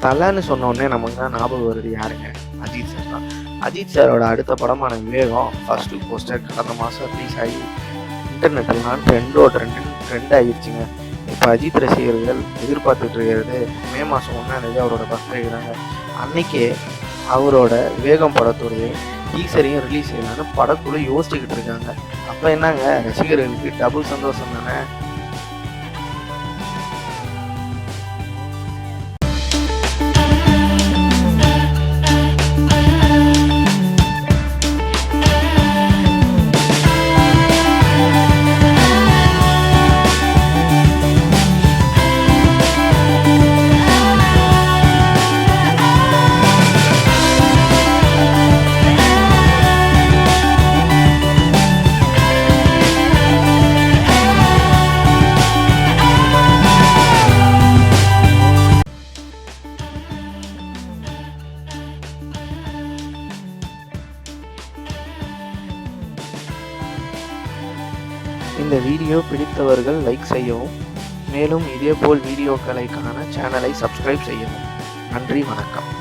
தலைன்னு சொன்னோடனே நமக்கு தான் ஞாபகம் வருது யாருங்க? அஜித் சார் தான். அஜித் சாரோட அடுத்த படமான விவேகம் ஃபர்ஸ்ட் லுக் போஸ்டர் கடந்த மாதம் ரிலீஸ் ஆகி இன்டர்நெட்டெல்லாம் ட்ரெண்ட் ஆகிடுச்சுங்க. இப்போ அஜித் ரசிகர்கள் எதிர்பார்த்துட்டு இருக்கிறது மே மாதம் 1ஆம் அவரோட பர்த்டே தாங்க. அன்னைக்கே அவரோட விவேகம் படத்துடைய டீசரையும் ரிலீஸ் செய்யலான்னு படக்குழு யோசிச்சுக்கிட்டு இருக்காங்க. அப்போ என்னங்க, ரசிகர்களுக்கு டபுள் சந்தோஷம் தானே. இந்த வீடியோ பிடித்தவர்கள் லைக் செய்யவும், மேலும் இதேபோல் வீடியோக்களை காண சேனலை சப்ஸ்கிரைப் செய்யவும். நன்றி, வணக்கம்.